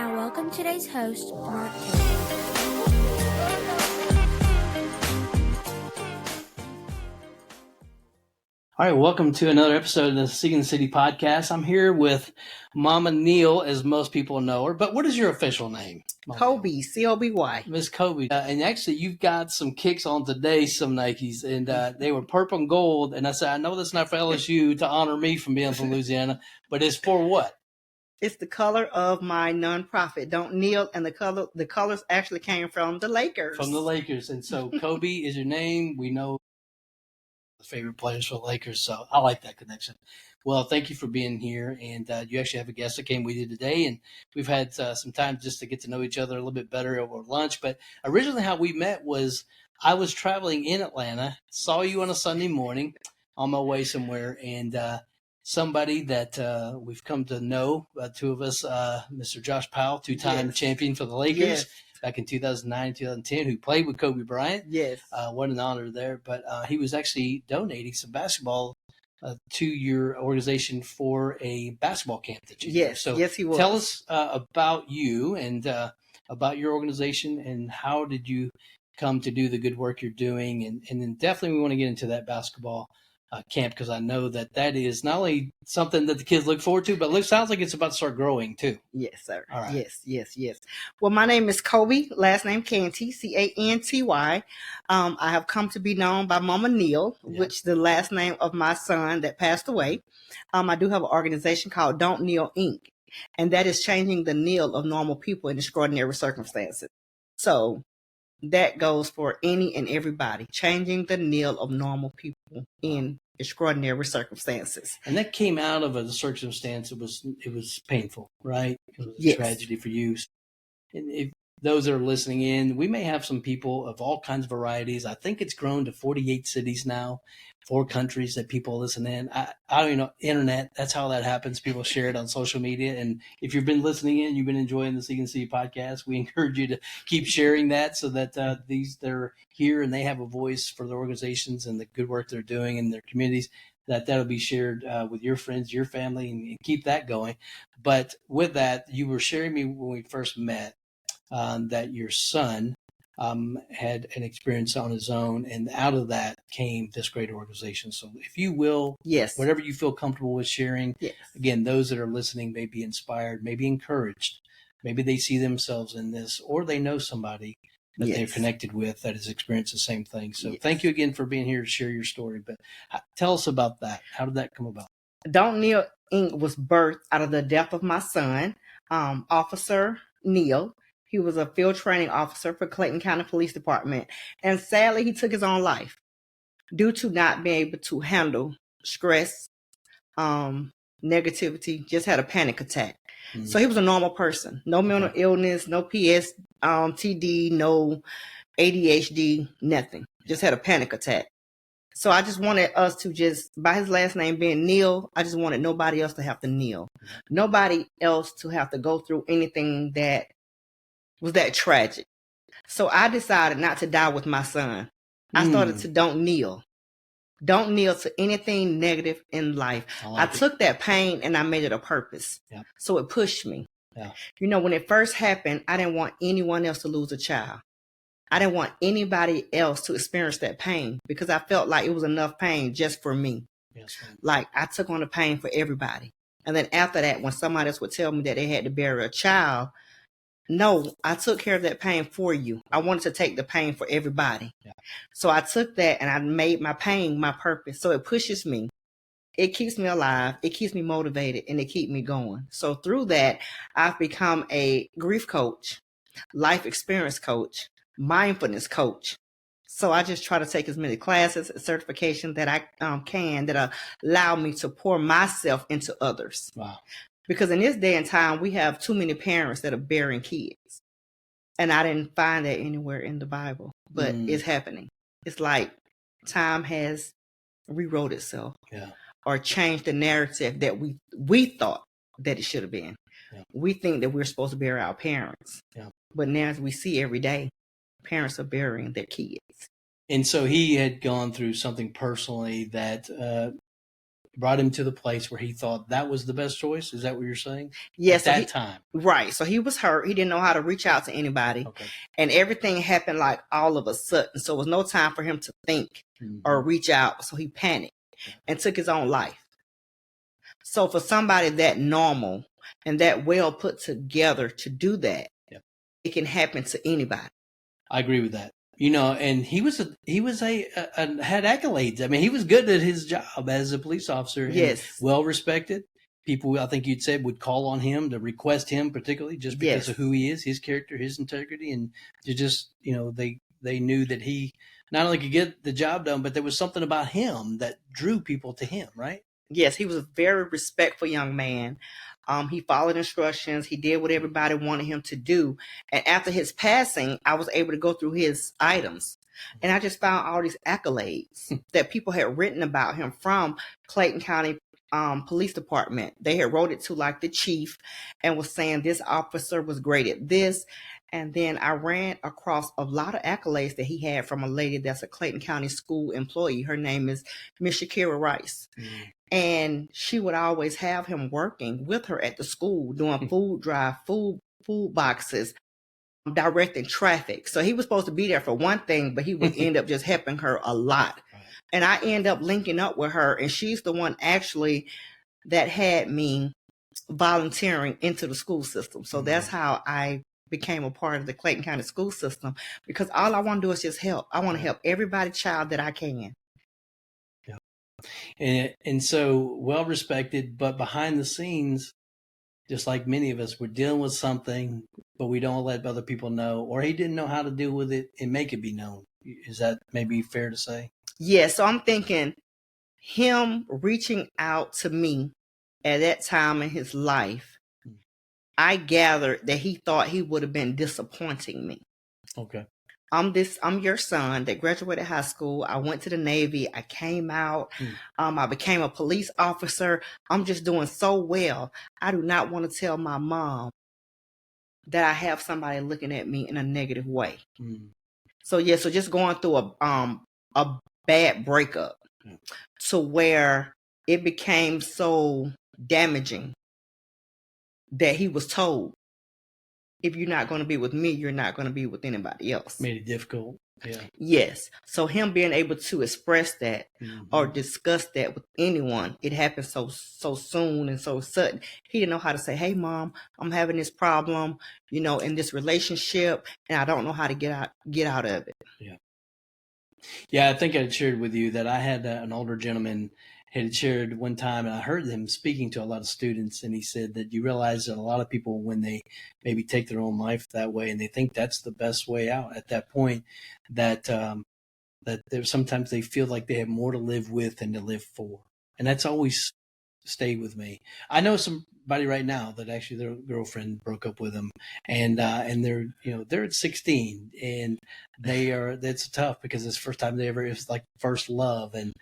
Now welcome today's host, Mark Taylor. All right, welcome to another episode of the Seeking the City podcast. I'm here with Mama Neal, as most people know her. But what is your official name? Coby, C-O-B-Y. Miss Coby. And actually, you've got some kicks on today, some Nikes, and they were purple and gold. And I said, I know that's not for LSU to honor me from being from Louisiana, but it's for what? It's the color of my nonprofit, Don't Neal, and the colors actually came from the Lakers. From the Lakers. And so Coby is your name. We know favorite players for the Lakers, so I like that connection. Well, thank you for being here, and you actually have a guest that came with you today, and we've had some time just to get to know each other a little bit better over lunch. But originally how we met was I was traveling in Atlanta, saw you on a Sunday morning on my way somewhere, and somebody that we've come to know, two of us, Mr. Josh Powell, two-time champion for the Lakers, back in 2009, 2010, who played with Kobe Bryant. Yes. What an honor there. But he was actually donating some basketball to your organization for a basketball camp that you did. So yes, he was. Tell us about you and about your organization, and how did you come to do the good work you're doing. And then definitely we want to get into that basketball camp, because I know that is not only something that the kids look forward to, but it sounds like it's about to start growing too. Yes, sir. All right. Yes. Well, my name is Coby, last name Canty, C-A-N-T-Y. I have come to be known by Mama Neal, which is the last name of my son that passed away. I do have an organization called Don't Neal Inc., and that is changing the Neal of normal people in extraordinary circumstances. So that goes for any and everybody, changing the Neal of normal people in extraordinary circumstances. And that came out of a circumstance. It was painful, right? It was a tragedy for you. And if those that are listening in, we may have some people of all kinds of varieties. I think it's grown to 48 cities now, 4 countries that people listen in. I don't even know, internet, that's how that happens. People share it on social media. And if you've been listening in, you've been enjoying the Seeking the City podcast, we encourage you to keep sharing that, so that they're here and they have a voice for their organizations and the good work they're doing in their communities, that'll be shared with your friends, your family, and keep that going. But with that, you were sharing me when we first met that your son had an experience on his own, and out of that came this great organization. So if you will, whatever you feel comfortable with sharing, again, those that are listening may be inspired, may be encouraged, maybe they see themselves in this, or they know somebody that they're connected with that has experienced the same thing. So thank you again for being here to share your story. But tell us about that. How did that come about? Don't Neal Inc. was birthed out of the death of my son, Officer Neal. He was a field training officer for Clayton County Police Department. And sadly, he took his own life due to not being able to handle stress, negativity, just had a panic attack. Mm-hmm. So he was a normal person. No mental illness, no TD, no ADHD, nothing. Just had a panic attack. So I just wanted us to just, by his last name being Neal, I just wanted nobody else to have to kneel. Nobody else to have to go through anything that was that tragic. So I decided not to die with my son. I started to don't kneel. Don't kneel to anything negative in life. I took that pain and I made it a purpose. Yeah. So it pushed me. Yeah. You know, when it first happened, I didn't want anyone else to lose a child. I didn't want anybody else to experience that pain, because I felt like it was enough pain just for me. Yes, like I took on the pain for everybody. And then after that, when somebody else would tell me that they had to bury a child, no, I took care of that pain for you. I wanted to take the pain for everybody. Yeah. So I took that and I made my pain my purpose. So it pushes me. It keeps me alive. It keeps me motivated, and it keeps me going. So through that, I've become a grief coach, life experience coach, mindfulness coach. So I just try to take as many classes and certifications that I can that allow me to pour myself into others. Wow. Because in this day and time, we have too many parents that are burying kids. And I didn't find that anywhere in the Bible, but it's happening. It's like time has rewrote itself or changed the narrative that we thought that it should have been. Yeah. We think that we're supposed to bury our parents. Yeah. But now, as we see every day, parents are burying their kids. And so he had gone through something personally that brought him to the place where he thought that was the best choice. Is that what you're saying? Yes. At that time. Right. So he was hurt. He didn't know how to reach out to anybody. Okay. And everything happened like all of a sudden. So it was no time for him to think or reach out. So he panicked and took his own life. So for somebody that normal and that well put together to do that, it can happen to anybody. I agree with that. And he had accolades. I mean, he was good at his job as a police officer. Yes. Well respected. People, I think you'd said, would call on him to request him, particularly just because of who he is, his character, his integrity, and to just, they knew that he not only could get the job done, but there was something about him that drew people to him, right? Yes, he was a very respectful young man. He followed instructions. He did what everybody wanted him to do. And after his passing, I was able to go through his items. And I just found all these accolades that people had written about him from Clayton County Police Department. They had wrote it to like the chief and was saying this officer was great at this. And then I ran across a lot of accolades that he had from a lady that's a Clayton County school employee. Her name is Miss Shakira Rice. And she would always have him working with her at the school, doing food drive, food boxes, directing traffic. So he was supposed to be there for one thing, but he would end up just helping her a lot. And I end up linking up with her, and she's the one actually that had me volunteering into the school system. So that's how I became a part of the Clayton County school system, because all I want to do is just help. I want to help everybody child that I can. And so well respected, but behind the scenes, just like many of us, we're dealing with something, but we don't let other people know, or he didn't know how to deal with it and make it be known. Is that maybe fair to say? Yeah. So I'm thinking him reaching out to me at that time in his life, I gathered that he thought he would have been disappointing me. Okay. I'm your son that graduated high school. I went to the Navy. I came out. I became a police officer. I'm just doing so well. I do not want to tell my mom that I have somebody looking at me in a negative way. So just going through a bad breakup to where it became so damaging that he was told, if you're not going to be with me, you're not going to be with anybody else. Made it difficult. Yeah. Yes. So him being able to express that or discuss that with anyone, it happened so soon and so sudden. He didn't know how to say, hey, Mom, I'm having this problem, in this relationship, and I don't know how to get out of it. Yeah. Yeah, I think I shared with you that I had an older gentleman had shared one time, and I heard him speaking to a lot of students, and he said that you realize that a lot of people, when they maybe take their own life that way and they think that's the best way out at that point, that there's sometimes they feel like they have more to live with than to live for. And that's always stayed with me. I know somebody right now that actually their girlfriend broke up with them, and they're at 16, and that's tough because it's the first time it's like first love, and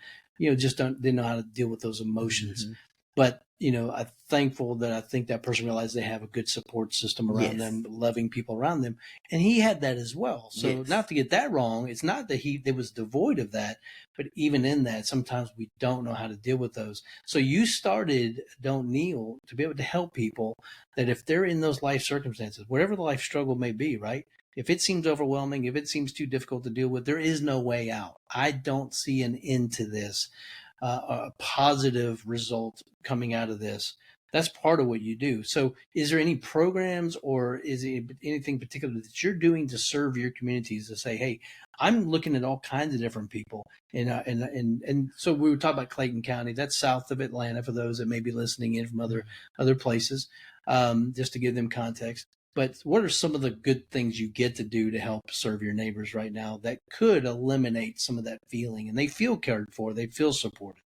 just didn't know how to deal with those emotions. But, I'm thankful that I think that person realized they have a good support system around them, loving people around them. And he had that as well. So not to get that wrong, it's not that they was devoid of that, but even in that, sometimes we don't know how to deal with those. So you started Don't Neal to be able to help people that if they're in those life circumstances, whatever the life struggle may be, right? If it seems overwhelming, if it seems too difficult to deal with, there is no way out. I don't see an end to this, a positive result coming out of this. That's part of what you do. So is there any programs or is it anything particular that you're doing to serve your communities to say, hey, I'm looking at all kinds of different people. And so we were talking about Clayton County. That's south of Atlanta for those that may be listening in from other places, just to give them context. But what are some of the good things you get to do to help serve your neighbors right now that could eliminate some of that feeling and they feel cared for, they feel supported?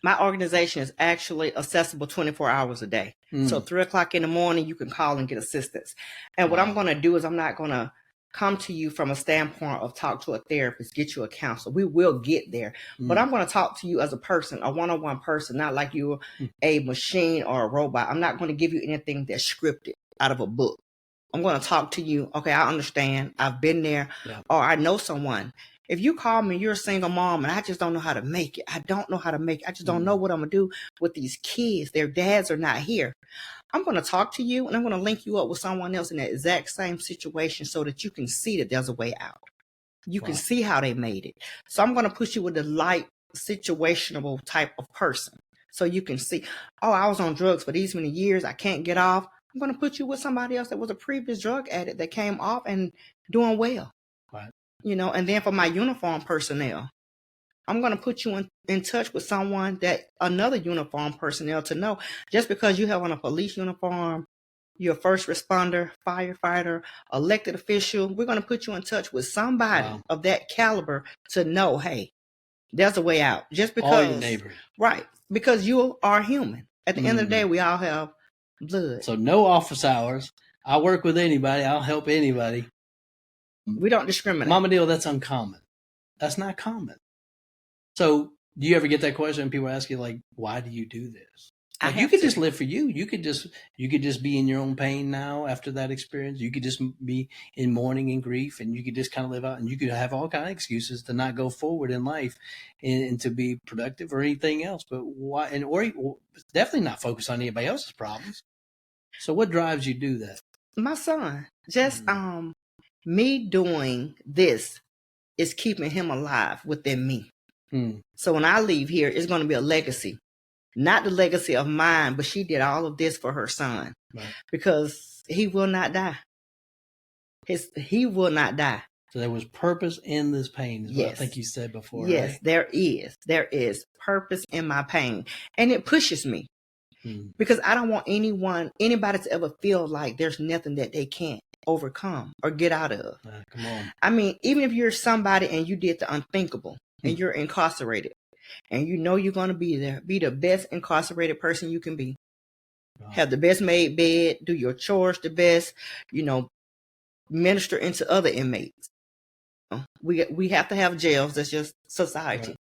My organization is actually accessible 24 hours a day. So 3:00 in the morning, you can call and get assistance. And what I'm going to do is I'm not going to come to you from a standpoint of talk to a therapist, get you a counselor. We will get there. But I'm going to talk to you as a person, a one-on-one person, not like you're a machine or a robot. I'm not going to give you anything that's scripted out of a book. I'm going to talk to you. Okay, I understand. I've been there, or I know someone. If you call me, you're a single mom, and I just don't know how to make it. I don't know how to make it. I just don't know what I'm going to do with these kids. Their dads are not here. I'm going to talk to you, and I'm going to link you up with someone else in that exact same situation so that you can see that there's a way out. You can see how they made it. So I'm going to put you with the light situational type of person so you can see, oh, I was on drugs for these many years. I can't get off. I'm going to put you with somebody else that was a previous drug addict that came off and doing well. Right. You know, and then for my uniform personnel, I'm going to put you in touch with someone that another uniform personnel to know. Just because you have on a police uniform, you're a first responder, firefighter, elected official, we're going to put you in touch with somebody of that caliber to know, hey, there's a way out. Just because. All your neighbors. Right. Because you are human. At the end of the day, we all have blood. So no office hours. I'll work with anybody. I'll help anybody. We don't discriminate. Mama Neal, that's uncommon. That's not common. So do you ever get that question and people ask you, like, why do you do this? Like, you could just live for you. You could just be in your own pain now after that experience. You could just be in mourning and grief, and you could just kind of live out, and you could have all kind of excuses to not go forward in life and to be productive or anything else. But why? And or definitely not focus on anybody else's problems. So what drives you to do that? My son, just me doing this is keeping him alive within me. So when I leave here, it's going to be a legacy. Not the legacy of mine, but she did all of this for her son. Right. Because he will not die. He will not die. So there was purpose in this pain, is what I think you said before. Yes, right? There is. There is purpose in my pain. And it pushes me. Because I don't want anybody to ever feel like there's nothing that they can't overcome or get out of. Come on. I mean, even if you're somebody and you did the unthinkable and you're incarcerated and you know you're going to be there, be the best incarcerated person you can be. Wow. Have the best made bed, do your chores the best, minister into other inmates. We have to have jails. That's just society. Right.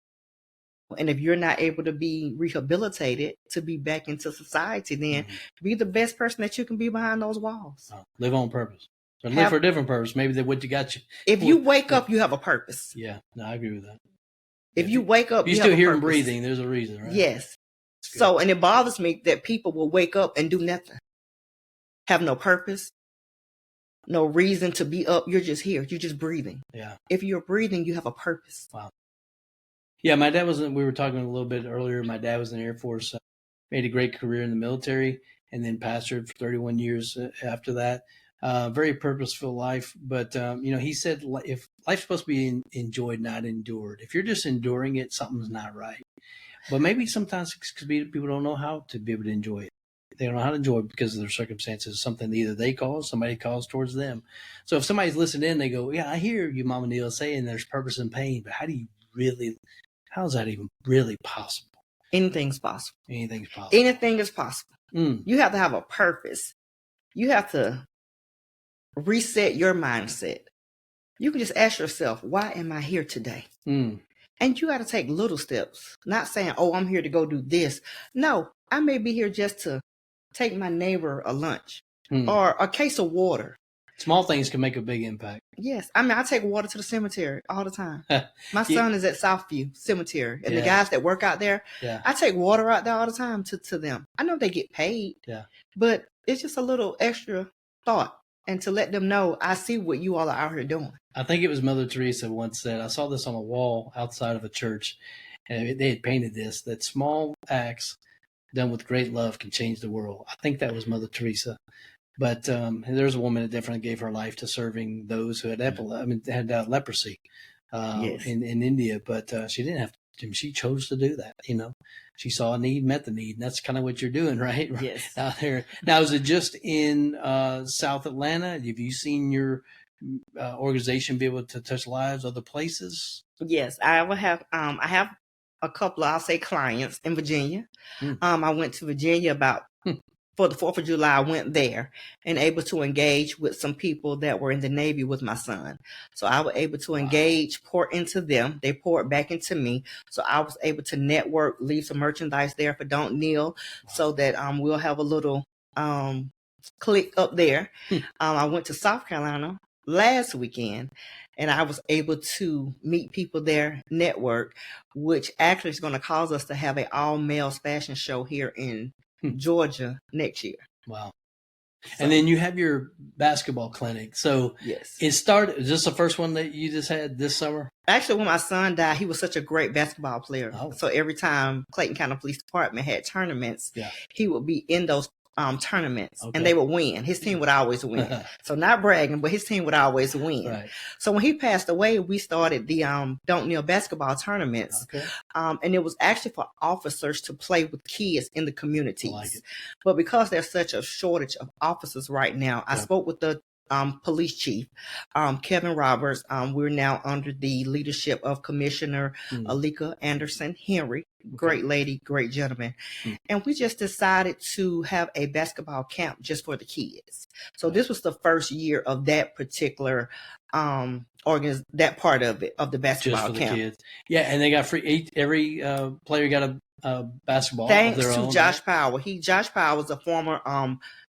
And if you're not able to be rehabilitated to be back into society, then be the best person that you can be behind those walls. Live on purpose. Or live for a different purpose. Maybe that what you got you. If you wake up, you have a purpose. Yeah, no, I agree with that. If you wake up, you're still here and breathing. There's a reason, right? Yes. So, and it bothers me that people will wake up and do nothing. Have no purpose, no reason to be up. You're just here. You're just breathing. Yeah. If you're breathing, you have a purpose. Wow. Yeah, my dad we were talking a little bit earlier. My dad was in the Air Force, made a great career in the military, and then pastored for 31 years after that. Very purposeful life. But, he said if life's supposed to be enjoyed, not endured. If you're just enduring it, something's not right. But maybe sometimes people don't know how to be able to enjoy it. They don't know how to enjoy it because of their circumstances, something either they cause, somebody calls towards them. So if somebody's listening in, they go, yeah, I hear you, Mama Neal, saying there's purpose in pain, but how is that even really possible? Anything's possible. Anything's possible. Anything is possible. You have to have a purpose. You have to reset your mindset. You can just ask yourself, why am I here today? And you got to take little steps. Not saying, oh, I'm here to go do this. No, I may be here just to take my neighbor a lunch or a case of water. Small things can make a big impact. Yes. I mean, I take water to the cemetery all the time. My son is at Southview Cemetery. And the guys that work out there, I take water out there all the time to them. I know they get paid, but it's just a little extra thought. And to let them know, I see what you all are out here doing. I think it was Mother Teresa once said, I saw this on a wall outside of a church, and they had painted this, that small acts done with great love can change the world. I think that was Mother Teresa. But there's a woman that definitely gave her life to serving those who had leprosy in India. But she didn't have to. She chose to do that. She saw a need, met the need, and that's kind of what you're doing, right? Yes. Out there. Now, is it just in South Atlanta? Have you seen your organization be able to touch lives other places? Yes, I have a couple of, I'll say, clients in Virginia. I went to Virginia for the 4th of July. I went there and able to engage with some people that were in the Navy with my son. So I was able to engage, pour into them. They poured back into me. So I was able to network, leave some merchandise there for Don't Neal so that we'll have a little click up there. I went to South Carolina last weekend, and I was able to meet people there, network, which actually is going to cause us to have an all-males fashion show here in Georgia next year. Wow. So, And then you have your basketball clinic. So yes. is this the first one that you just had this summer? Actually, when my son died, he was such a great basketball player. Oh. So every time Clayton County Police Department had tournaments, he would be in those tournaments, and they would win. His team would always win. So not bragging, but his team would always win. Right. So when he passed away, we started the Don't Neal basketball tournaments. Okay. And it was actually for officers to play with kids in the communities. I like it. But because there's such a shortage of officers right now, I spoke with the police chief, Kevin Roberts. We're now under the leadership of Commissioner Alika Anderson Henry. Great lady, great gentleman. And we just decided to have a basketball camp just for the kids. So this was the first year of that particular that part of it, of the basketball just for camp. The kids. Yeah, and they got free. Every player got a basketball. Thanks of their to own, Josh Powell. Josh Powell was a former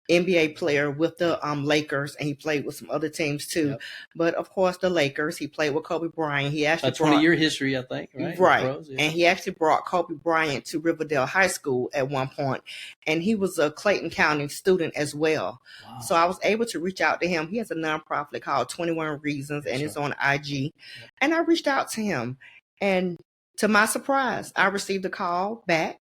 NBA player with the Lakers, and he played with some other teams too. Yep. But of course, the Lakers. He played with Kobe Bryant. He actually 20-year history, I think. Right. Right. And he actually brought Kobe Bryant to Riverdale High School at one point, and he was a Clayton County student as well. Wow. So I was able to reach out to him. He has a nonprofit called 21 Reasons, and it's on IG. Yep. And I reached out to him, and to my surprise, I received a call back.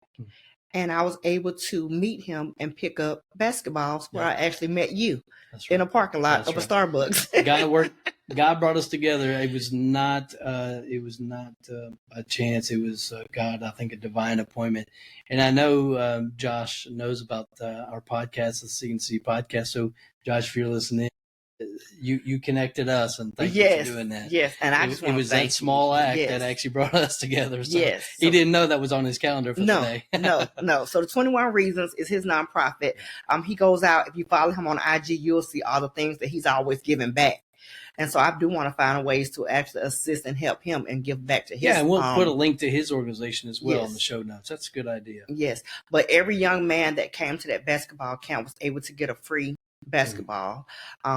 And I was able to meet him and pick up basketballs where I actually met you in a parking lot of a Starbucks. God brought us together. It was not a chance. It was God, I think, a divine appointment. And I know Josh knows about our podcast, the CNC podcast. So Josh, if you're listening, you connected us, and thank you for doing that. Yes, and it was that small act that actually brought us together. So he didn't know that was on his calendar for today. No. So the 21 Reasons is his nonprofit. He goes out. If you follow him on IG, you'll see all the things that he's always giving back. And so I do want to find ways to actually assist and help him and give back to his. Yeah, and we'll put a link to his organization as well in the show notes. That's a good idea. Yes, but every young man that came to that basketball camp was able to get a free basketball.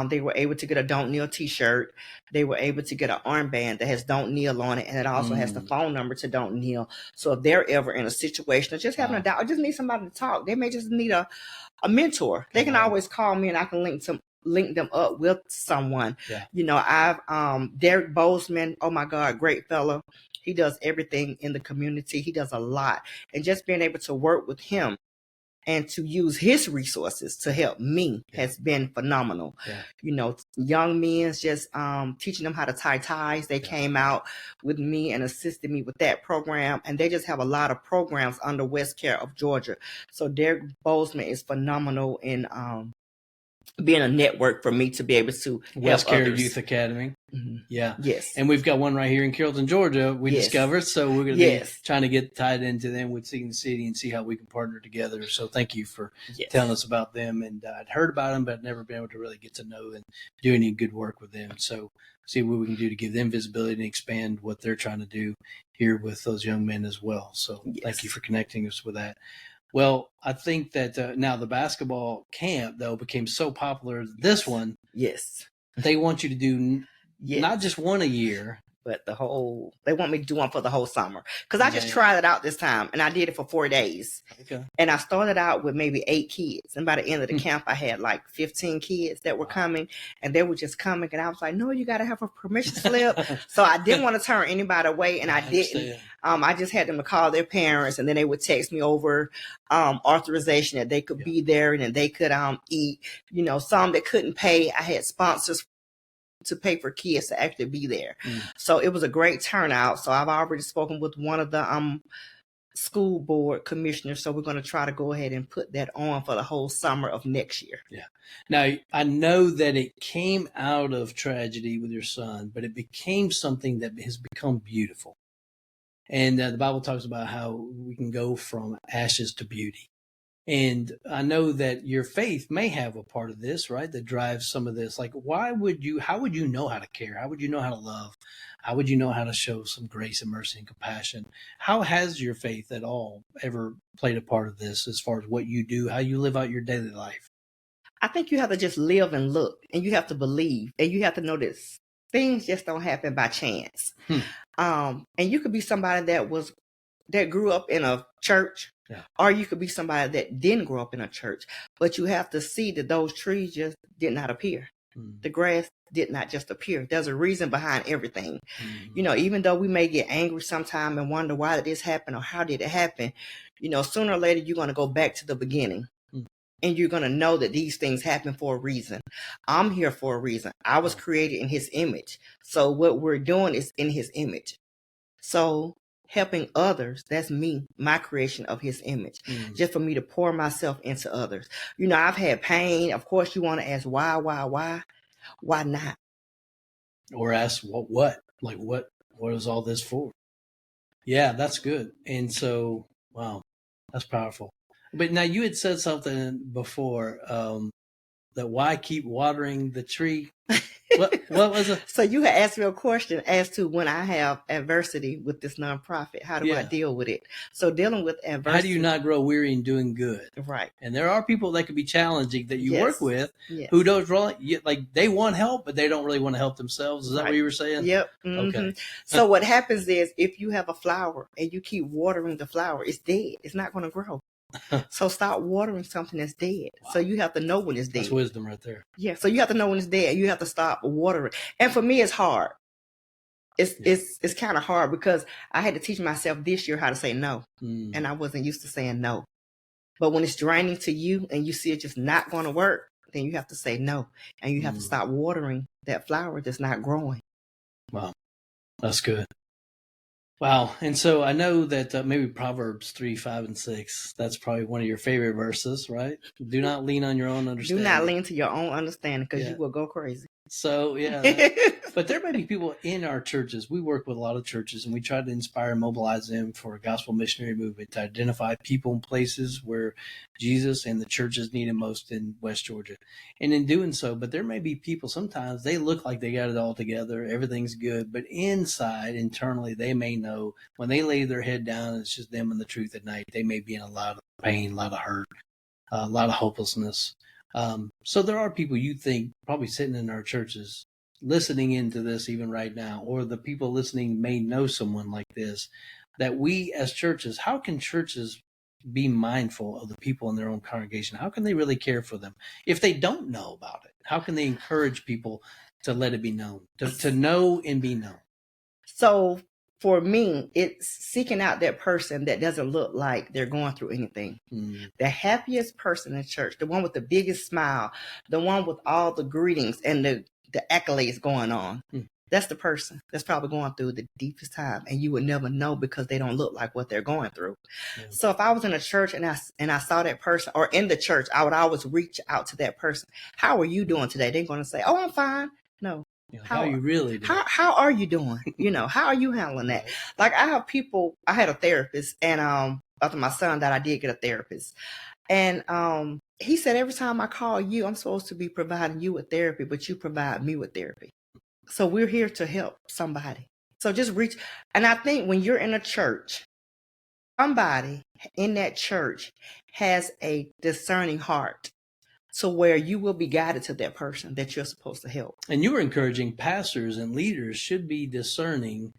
They were able to get a Don't Neal t-shirt. They were able to get an armband that has Don't Neal on it, and it also has the phone number to Don't Neal. So if they're ever in a situation of just having a doubt, or just need somebody to talk, they may just need a mentor. They can always call me, and I can link them up with someone. You know, I've Derek Bozeman, oh my God, great fellow. He does everything in the community. He does a lot, and just being able to work with him and to use his resources to help me has been phenomenal. You know, young men, just teaching them how to tie ties. They came out with me and assisted me with that program. And they just have a lot of programs under West Care of Georgia. So Derek Bozeman is phenomenal in being a network for me to be able to West help Care others. Youth Academy. Yeah. Yes. And we've got one right here in Carrollton, Georgia, we discovered. So we're going to be trying to get tied into them with Seeing the City and see how we can partner together. So thank you for telling us about them. And I'd heard about them, but I'd never been able to really get to know and do any good work with them. So see what we can do to give them visibility and expand what they're trying to do here with those young men as well. So thank you for connecting us with that. Well, I think that now the basketball camp, though, became so popular. This one, they want you to do not just one a year, but they want me to do one for the whole summer. Because I just tried it out this time, and I did it for 4 days. And I started out with maybe 8 kids. And by the end of the camp, I had like 15 kids that were coming, and they were just coming. And I was like, no, you got to have a permission slip. So I didn't want to turn anybody away, and I didn't. I just had them to call their parents, and then they would text me over authorization that they could be there and that they could eat. You know, some that couldn't pay, I had sponsors to pay for kids to actually be there. So it was a great turnout. So I've already spoken with one of the school board commissioners. So we're going to try to go ahead and put that on for the whole summer of next year. Now, I know that it came out of tragedy with your son, but it became something that has become beautiful. And the Bible talks about how we can go from ashes to beauty. And I know that your faith may have a part of this, right? That drives some of this. Like, how would you know how to care? How would you know how to love? How would you know how to show some grace and mercy and compassion? How has your faith at all ever played a part of this as far as what you do, how you live out your daily life? I think you have to just live and look, and you have to believe, and you have to know that things just don't happen by chance. And you could be somebody that grew up in a church, or you could be somebody that didn't grow up in a church. But you have to see that those trees just did not appear. The grass did not just appear. There's a reason behind everything. You know, even though we may get angry sometime and wonder why did this happen or how did it happen, you know, sooner or later you're going to go back to the beginning. And you're going to know that these things happen for a reason. I'm here for a reason. I was created in his image. So what we're doing is in his image. So helping others, that's me, my creation of his image. Just for me to pour myself into others. You know, I've had pain. Of course, you want to ask why? Why not? Or ask what? Like what is all this for? Yeah, that's good. And so, wow, that's powerful. But now you had said something before that why keep watering the tree? What was it? So you had asked me a question as to when I have adversity with this nonprofit, how do I deal with it? So dealing with adversity. How do you not grow weary in doing good? Right. And there are people that could be challenging that you work with who don't really, like they want help, but they don't really want to help themselves. Is that what you were saying? Yep. Okay. So what happens is if you have a flower and you keep watering the flower, it's dead. It's not going to grow. So stop watering something that's dead. Wow. So you have to know when it's dead. That's wisdom right there. Yeah. So you have to know when it's dead. You have to stop watering. And for me, it's hard. It's kind of hard because I had to teach myself this year how to say no. And I wasn't used to saying no. But when it's draining to you and you see it just not going to work, then you have to say no. And you have to stop watering that flower that's not growing. Wow. That's good. Wow. And so I know that maybe Proverbs 3, 5, and 6, that's probably one of your favorite verses, right? Do not lean on your own understanding. Do not lean to your own understanding because you will go crazy. So, but there may be people in our churches. We work with a lot of churches and we try to inspire and mobilize them for a gospel missionary movement to identify people and places where Jesus and the churches need him most in West Georgia. And in doing so, but there may be people, sometimes they look like they got it all together. Everything's good. But internally, they may know when they lay their head down, it's just them and the truth at night. They may be in a lot of pain, a lot of hurt, a lot of hopelessness. So there are people you think probably sitting in our churches listening into this even right now, or the people listening may know someone like this, that we as churches, how can churches be mindful of the people in their own congregation? How can they really care for them if they don't know about it? How can they encourage people to let it be known, to know and be known? So for me, it's seeking out that person that doesn't look like they're going through anything. The happiest person in church, the one with the biggest smile, the one with all the greetings and the accolades going on. That's the person that's probably going through the deepest time, and you would never know because they don't look like what they're going through. So if I was in a church and I saw that person, or in the church, I would always reach out to that person. How are you doing today? They're going to say, "Oh, I'm fine." No. How are you really doing? How are you doing? You know, how are you handling that? Like I have people, I had a therapist, and after my son died, I did get a therapist. And he said, every time I call you, I'm supposed to be providing you with therapy, but you provide me with therapy. So we're here to help somebody. So just reach. And I think when you're in a church, somebody in that church has a discerning heart. So where you will be guided to that person that you're supposed to help. And you were encouraging pastors and leaders should be discerning,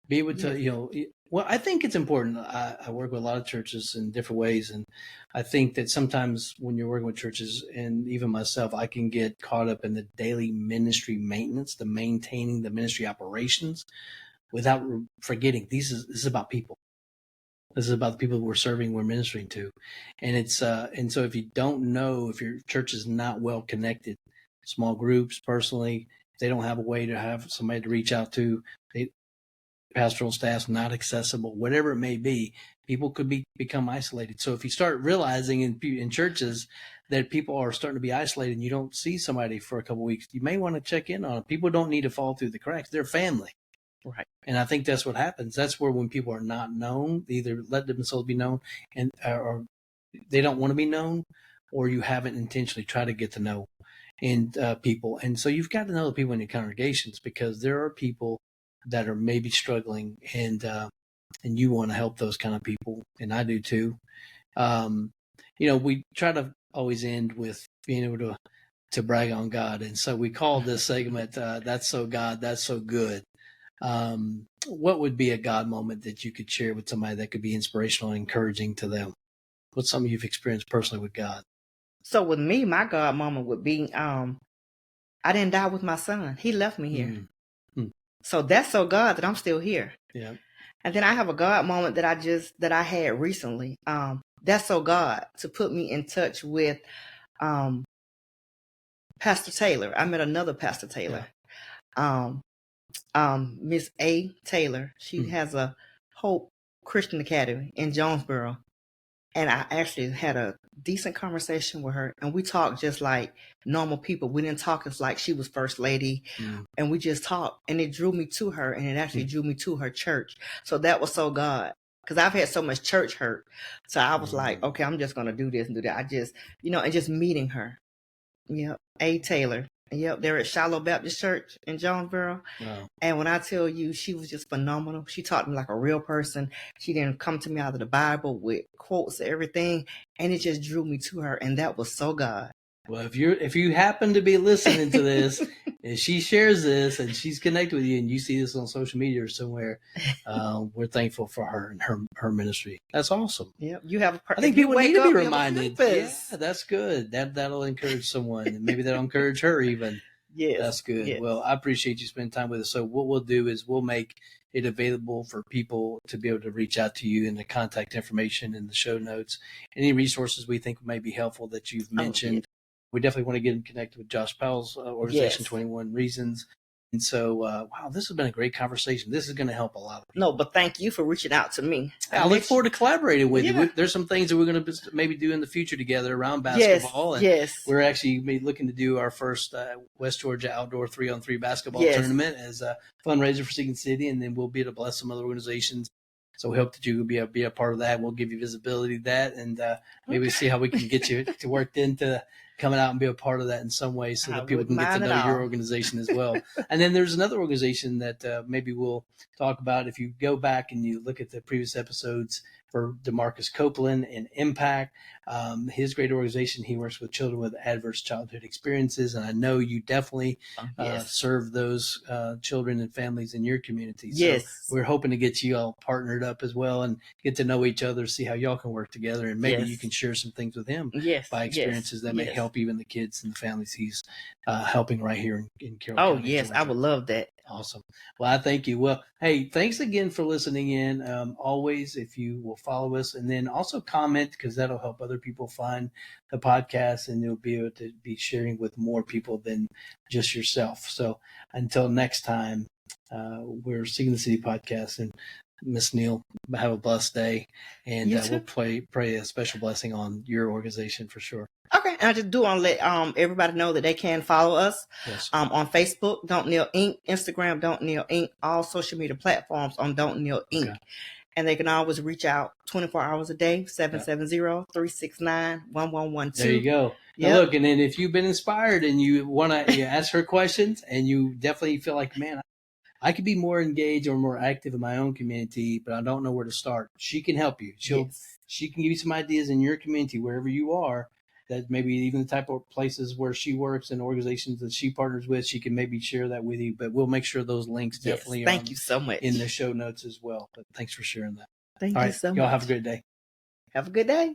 be able to, well, I think it's important. I work with a lot of churches in different ways. And I think that sometimes when you're working with churches, and even myself, I can get caught up in the daily ministry maintenance, the maintaining the ministry operations without forgetting this is about people. This is about the people we're serving, we're ministering to. And it's and so if you don't know, if your church is not well connected, small groups, personally, if they don't have a way to have somebody to reach out to, pastoral staff's not accessible, whatever it may be, people could become isolated. So if you start realizing in churches that people are starting to be isolated and you don't see somebody for a couple of weeks, you may want to check in on them. People don't need to fall through the cracks. They're family. Right. And I think that's what happens. That's where when people are not known, they either let themselves be known and or they don't want to be known, or you haven't intentionally tried to get to know people. And so you've got to know the people in your congregations, because there are people that are maybe struggling, and you want to help those kind of people. And I do too. We try to always end with being able to brag on God. And so we call this segment, That's So God, That's So Good. What would be a God moment that you could share with somebody that could be inspirational and encouraging to them? What's something you've experienced personally with God? So with me, my God moment would be, I didn't die with my son. He left me here. Mm. So that's so God that I'm still here. Yeah. And then I have a God moment that I had recently. That's so God to put me in touch with Pastor Taylor. I met another Pastor Taylor. Miss A. Taylor. She has a Hope Christian Academy in Jonesboro. And I actually had a decent conversation with her, and we talked just like normal people. We didn't talk as like she was first lady, and we just talked, and it drew me to her, and it actually drew me to her church. So that was so God, because I've had so much church hurt. So I was like, okay, I'm just going to do this and do that. I just, and just meeting her. Yep. A. Taylor. Yep, they're at Shiloh Baptist Church in Jonesboro. Wow. And when I tell you, she was just phenomenal. She taught me like a real person. She didn't come to me out of the Bible with quotes and everything. And it just drew me to her. And that was so God. Well, if you happen to be listening to this and she shares this and she's connected with you and you see this on social media or somewhere, we're thankful for her and her ministry. That's awesome. Yeah, you have. I think people need to be reminded. Yeah, that's good. That'll encourage someone, and maybe that'll encourage her even. Yes, that's good. Yes. Well, I appreciate you spending time with us. So what we'll do is we'll make it available for people to be able to reach out to you, and the contact information in the show notes. Any resources we think may be helpful that you've mentioned. Yes. We definitely want to get them connected with Josh Powell's organization, 21 Reasons. And so, wow, this has been a great conversation. This is going to help a lot of people. No, but thank you for reaching out to me. I look forward to collaborating with you. There's some things that we're going to maybe do in the future together around basketball. And we're actually looking to do our first West Georgia outdoor 3-on-3 basketball tournament as a fundraiser for Seeking City. And then we'll be able to bless some other organizations. So we hope that you will be a part of that. We'll give you visibility to that, and maybe see how we can get you to work into coming out and be a part of that in some way so that people can get to know your organization as well. And then there's another organization that maybe we'll talk about. If you go back and you look at the previous episodes for DeMarcus Copeland and Impact, his great organization, he works with children with adverse childhood experiences. And I know you definitely serve those children and families in your community. So we're hoping to get you all partnered up as well and get to know each other, see how y'all can work together. And maybe you can share some things with him by experiences that may help even the kids and the families he's helping right here in Carroll County. Oh, yes, Georgia. I would love that. Awesome. Well, I thank you. Well, hey, thanks again for listening in. Always, if you will follow us and then also comment, because that'll help other people find the podcast, and you'll be able to be sharing with more people than just yourself. So until next time, we're Seeking the City podcast, and Miss Neal, have a blessed day, and we'll pray a special blessing on your organization for sure. Okay, and I just do want to let everybody know that they can follow us on Facebook, Don't Neal Inc., Instagram, Don't Neal Inc., all social media platforms on Don't Neal Inc. Okay. And they can always reach out 24 hours a day, 770-369-1112. There you go. Yep. Now look, and then if you've been inspired and you want to ask her questions and you definitely feel like, man, I could be more engaged or more active in my own community, but I don't know where to start. She can help you. She can give you some ideas in your community, wherever you are, that maybe even the type of places where she works and organizations that she partners with, she can maybe share that with you. But we'll make sure those links definitely thank you so much in the show notes as well. But thanks for sharing that. Thank you so much. Y'all have a great day. Have a good day.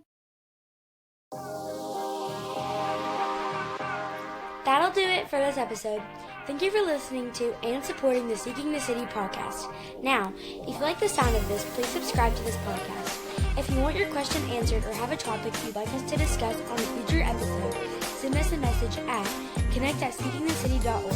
That'll do it for this episode. Thank you for listening to and supporting the Seeking the City podcast. Now, if you like the sound of this, please subscribe to this podcast. If you want your question answered or have a topic you'd like us to discuss on a future episode, send us a message at connect@seekingthecity.org.